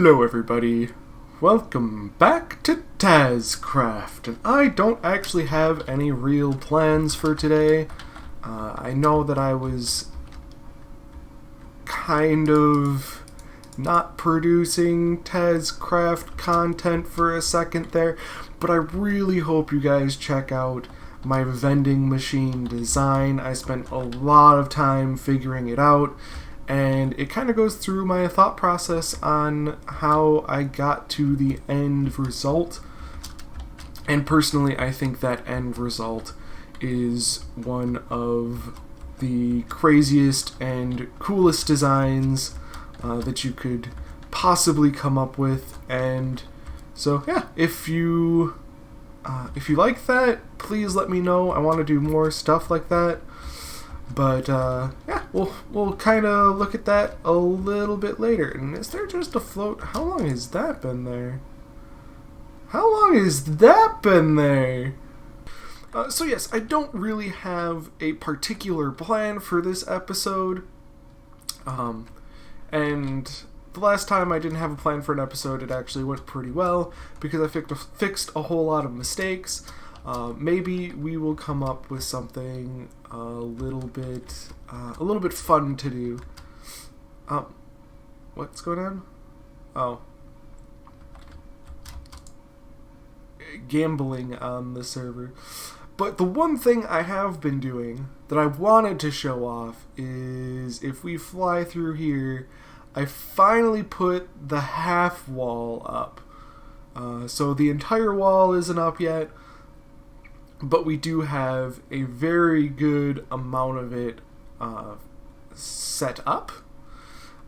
Hello everybody, welcome back to Tazzcraft, and I don't actually have any real plans for today. I know that I was kind of not producing Tazzcraft content for a second there, but I really hope you guys check out my vending machine design. I spent a lot of time figuring it out, and it kind of goes through my thought process on how I got to the end result. And personally, I think that end result is one of the craziest and coolest designs that you could possibly come up with. And so yeah, if you like that, please let me know. I want to do more stuff like that. But yeah, we'll kind of look at that a little bit later. And is there just a float? How long has that been there? How long has that been there? So yes, I don't really have a particular plan for this episode. And the last time I didn't have a plan for an episode, it actually went pretty well because I fixed a whole lot of mistakes. Maybe we will come up with something a little bit fun to do. What's going on? Oh, gambling on the server. But the one thing I have been doing that I wanted to show off is if we fly through here, I finally put the half wall up. So the entire wall isn't up yet, but we do have a very good amount of it set up.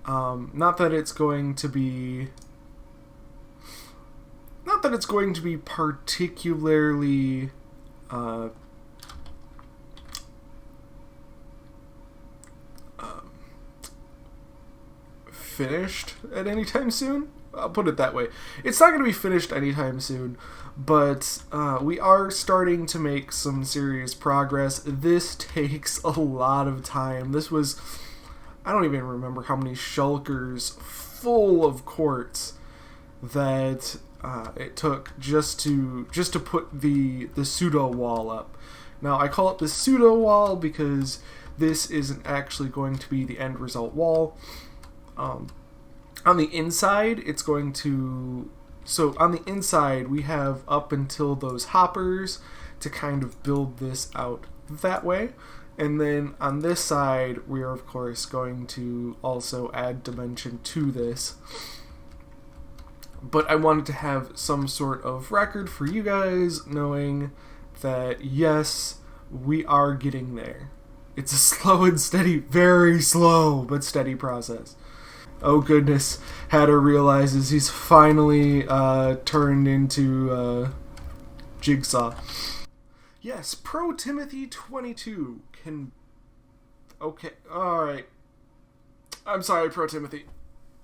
Not that it's going to be particularly finished at any time soon. I'll put it that way. It's not going to be finished anytime soon, but we are starting to make some serious progress. This takes a lot of time. This was, I don't even remember how many shulkers full of quartz that it took just to put the pseudo wall up. Now I call it the pseudo wall because this isn't actually going to be the end result wall. On the inside, it's going to... So on the inside, we have up until those hoppers to kind of build this out that way. And then on this side, we are, of course, going to also add dimension to this. But I wanted to have some sort of record for you guys, knowing that, yes, we are getting there. It's a slow and steady, very slow but steady process. Oh goodness, Hatter realizes he's finally turned into Jigsaw. Yes, Pro Timothy 22 can... Okay, alright. I'm sorry, Pro Timothy.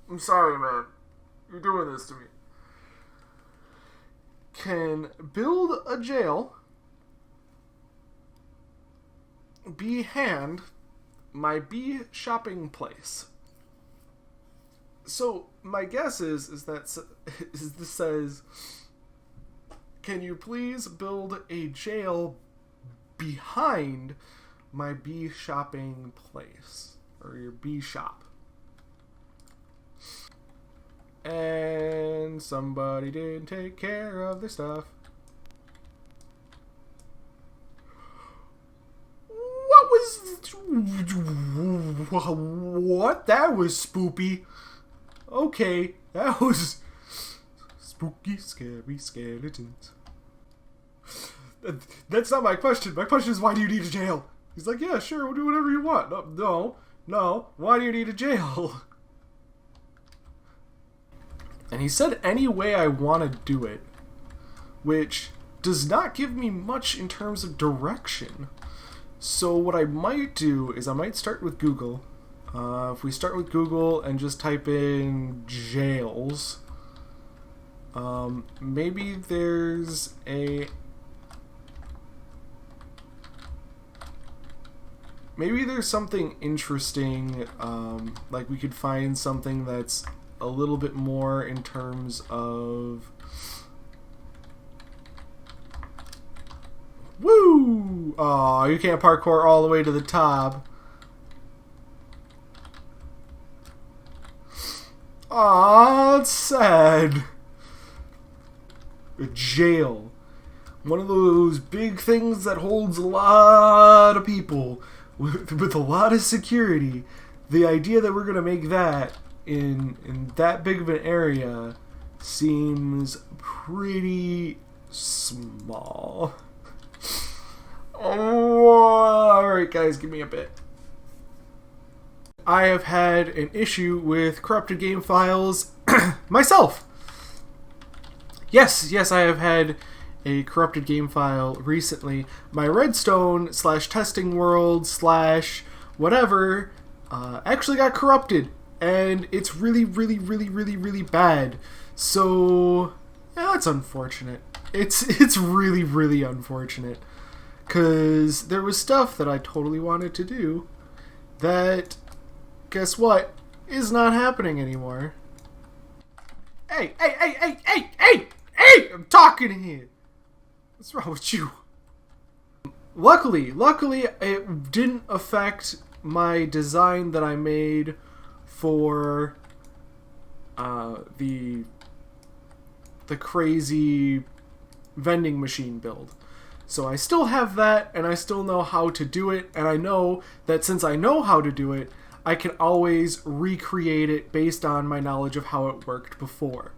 I'm sorry, man. You're doing this to me. Can build a jail behind my bee shopping place. So my guess is this says, can you please build a jail behind my bee shopping place, or your bee shop? And somebody didn't take care of their stuff. What? That was spoopy. Okay, that was spooky, scary skeletons. That's not my question. My question is, why do you need a jail? He's like, yeah, sure, we'll do whatever you want. No. Why do you need a jail? And he said any way I want to do it, which does not give me much in terms of direction. So what I might do is I might start with Google. If we start with Google and just type in jails, maybe there's something interesting, like we could find something that's a little bit more in terms of... Woo! Aw, you can't parkour all the way to the top. Aw, it's sad. A jail. One of those big things that holds a lot of people with a lot of security. The idea that we're going to make that in that big of an area seems pretty small. Oh, alright guys, give me a bit. I have had an issue with corrupted game files myself. Yes, I have had a corrupted game file recently. My redstone / testing world / whatever actually got corrupted, and it's really bad. So yeah, that's unfortunate. It's really unfortunate, because there was stuff that I totally wanted to do that, guess what, is not happening anymore. Hey, I'm talking here. What's wrong with you? Luckily, it didn't affect my design that I made for the crazy vending machine build. So I still have that, and I still know how to do it, and I know that since I know how to do it, I can always recreate it based on my knowledge of how it worked before.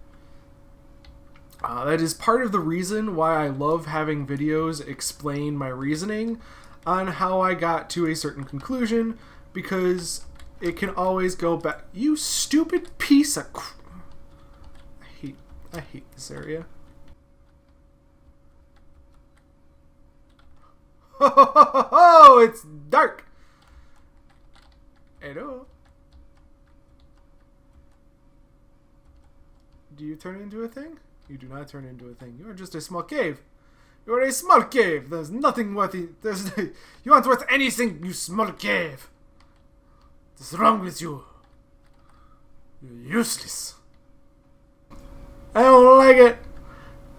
That is part of the reason why I love having videos explain my reasoning on how I got to a certain conclusion, because it can always go back. You stupid piece of I hate this area. Oh, it's dark. Hello. Do you turn into a thing? You do not turn into a thing. You are just a small cave. You are a small cave. There's nothing worth it. You aren't worth anything, you small cave. What's wrong with you? You're useless. I don't like it.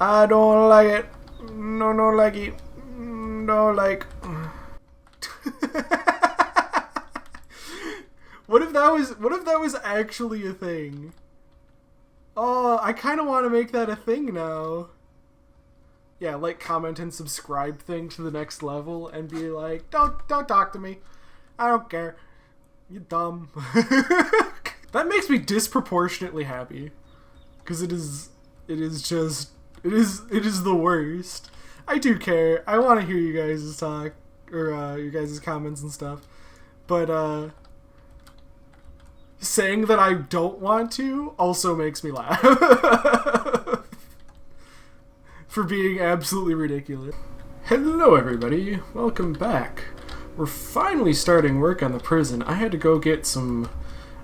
I don't like it. No, like it. No, like. What if that was actually a thing? Oh, I kind of want to make that a thing now. Yeah, like, comment and subscribe thing to the next level and be like, don't talk to me. I don't care. You dumb. That makes me disproportionately happy, because it is the worst. I do care. I want to hear you guys' talk, or your guys' comments and stuff, but saying that I don't want to also makes me laugh. For being absolutely ridiculous. Hello everybody, welcome back. We're finally starting work on the prison. I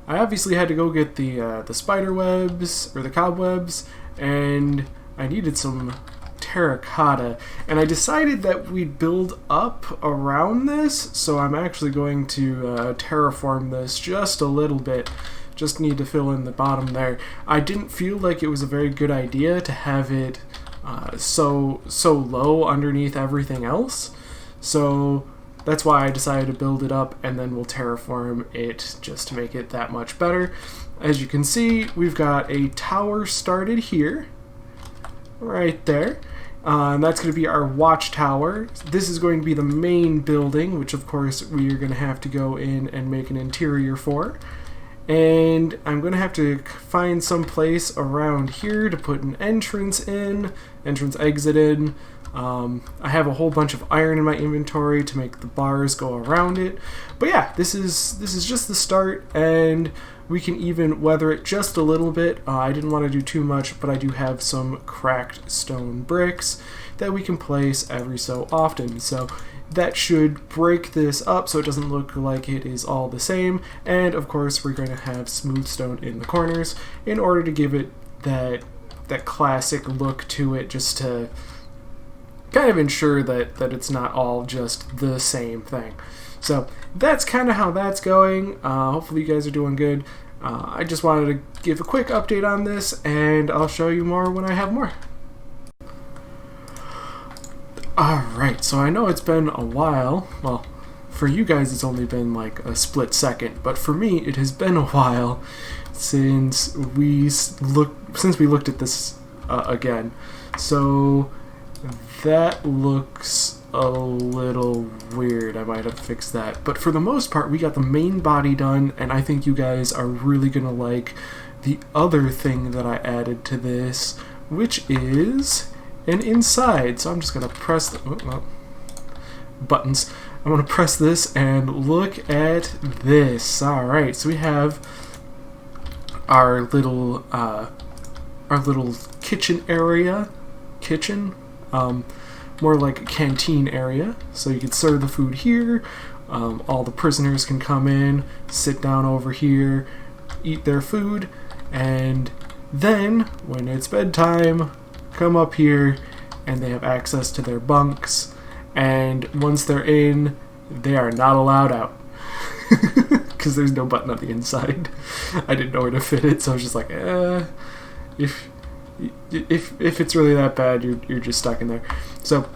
obviously had to go get the spider webs, or the cobwebs, and I needed some terracotta, and I decided that we'd build up around this, so I'm actually going to terraform this just a little bit. Just need to fill in the bottom there. I didn't feel like it was a very good idea to have it so low underneath everything else, so that's why I decided to build it up, and then we'll terraform it just to make it that much better. As you can see, we've got a tower started here, right there. And that's going to be our watchtower. This is going to be the main building, which of course we are going to have to go in and make an interior for. And I'm going to have to find some place around here to put an entrance exit in. I have a whole bunch of iron in my inventory to make the bars go around it. But yeah, this is just the start, and we can even weather it just a little bit. I didn't want to do too much, but I do have some cracked stone bricks that we can place every so often. So that should break this up so it doesn't look like it is all the same. And of course, we're going to have smooth stone in the corners in order to give it that classic look to it, just to kind of ensure that it's not all just the same thing. So that's kind of how that's going. Hopefully you guys are doing good. I just wanted to give a quick update on this, and I'll show you more when I have more. Alright, so I know it's been a while. Well, for you guys it's only been like a split second, but for me it has been a while since we looked at this again. So that looks a little weird. I might have fixed that. But for the most part, we got the main body done, and I think you guys are really gonna like the other thing that I added to this, which is an inside. So I'm just gonna press the buttons. I'm gonna press this and look at this. Alright, so we have our little kitchen area. More like a canteen area, so you can serve the food here. All the prisoners can come in, sit down over here, eat their food, and then when it's bedtime, come up here and they have access to their bunks, and once they're in, they are not allowed out because there's no button on the inside. I didn't know where to fit it, so I was just like, if it's really that bad, you're just stuck in there. So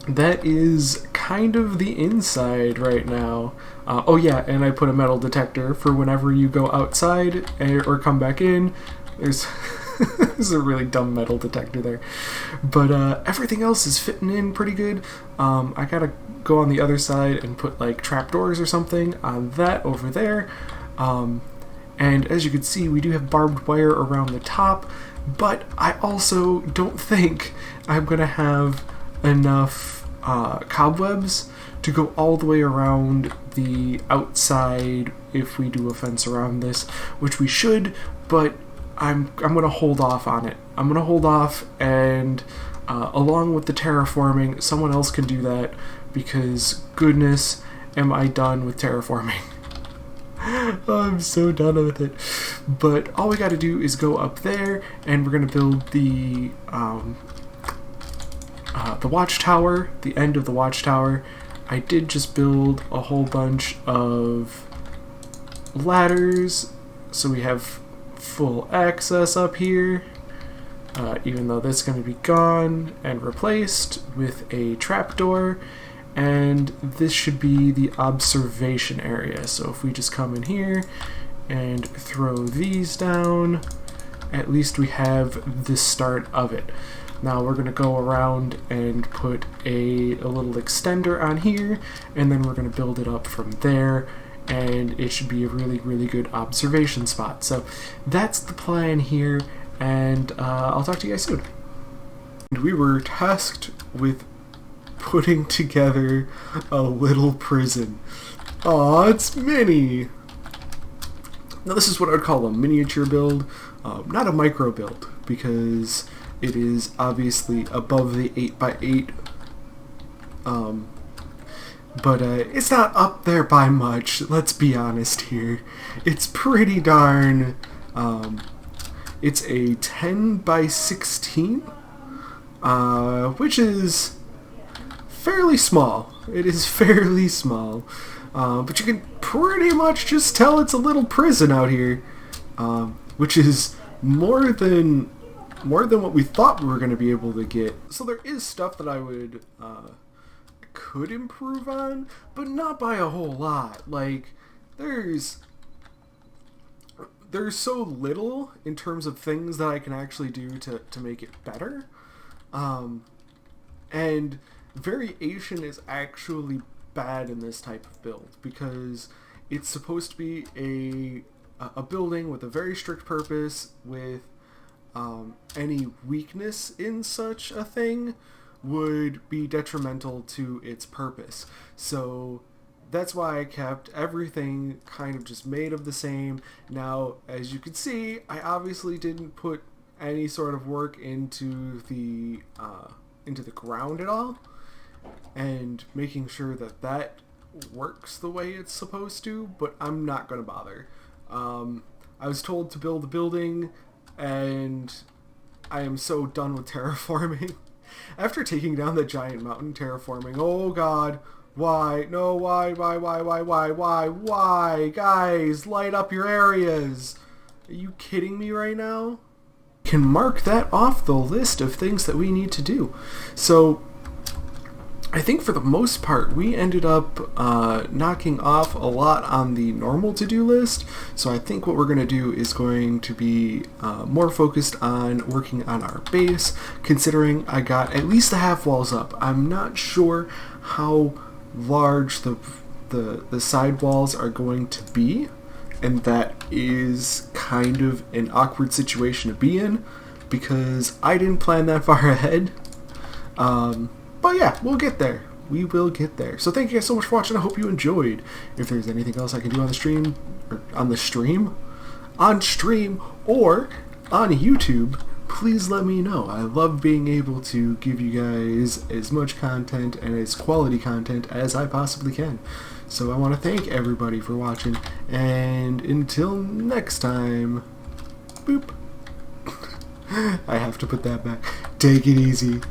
that is kind of the inside right now. Oh yeah, and I put a metal detector for whenever you go outside or come back in. There's there's a really dumb metal detector there, but everything else is fitting in pretty good. I gotta go on the other side and put like trapdoors or something on that over there. And as you can see, we do have barbed wire around the top, but I also don't think I'm gonna have enough cobwebs to go all the way around the outside if we do a fence around this, which we should, but I'm gonna hold off on it. I'm gonna hold off, and along with the terraforming, someone else can do that, because goodness, am I done with terraforming. I'm so done with it. But all we gotta do is go up there, and we're gonna build the watchtower, the end of the watchtower. I did just build a whole bunch of ladders, so we have full access up here, even though this is going to be gone and replaced with a trapdoor, and this should be the observation area. So if we just come in here and throw these down, at least we have the start of it. Now we're going to go around and put a little extender on here, and then we're going to build it up from there, and it should be a really, really good observation spot. So that's the plan here, and I'll talk to you guys soon. And we were tasked with putting together a little prison. Aw, it's mini! Now this is what I would call a miniature build, not a micro build, because it is obviously above the 8x8, but it's not up there by much, let's be honest here. It's pretty darn, it's a 10x16, which is fairly small. It is fairly small, but you can pretty much just tell it's a little prison out here, which is more than what we thought we were going to be able to get. So there is stuff that I would could improve on, but not by a whole lot. Like, there's so little in terms of things that I can actually do to make it better, and variation is actually bad in this type of build, because it's supposed to be a building with a very strict purpose, with any weakness in such a thing would be detrimental to its purpose. So that's why I kept everything kind of just made of the same. Now, as you can see, I obviously didn't put any sort of work into the ground at all, and making sure that that works the way it's supposed to, but I'm not going to bother. I was told to build a building, and I am so done with terraforming. After taking down the giant mountain, terraforming, oh god, Why? No, why? Guys, light up your areas. Are you kidding me right now? Can mark that off the list of things that we need to do. So I think for the most part we ended up knocking off a lot on the normal to-do list. So I think what we're going to do is going to be more focused on working on our base, considering I got at least the half walls up. I'm not sure how large the side walls are going to be, and that is kind of an awkward situation to be in because I didn't plan that far ahead. But yeah, we'll get there. We will get there. So thank you guys so much for watching. I hope you enjoyed. If there's anything else I can do on the stream, or on stream, or on YouTube, please let me know. I love being able to give you guys as much content and as quality content as I possibly can. So I want to thank everybody for watching, and until next time, boop. I have to put that back. Take it easy.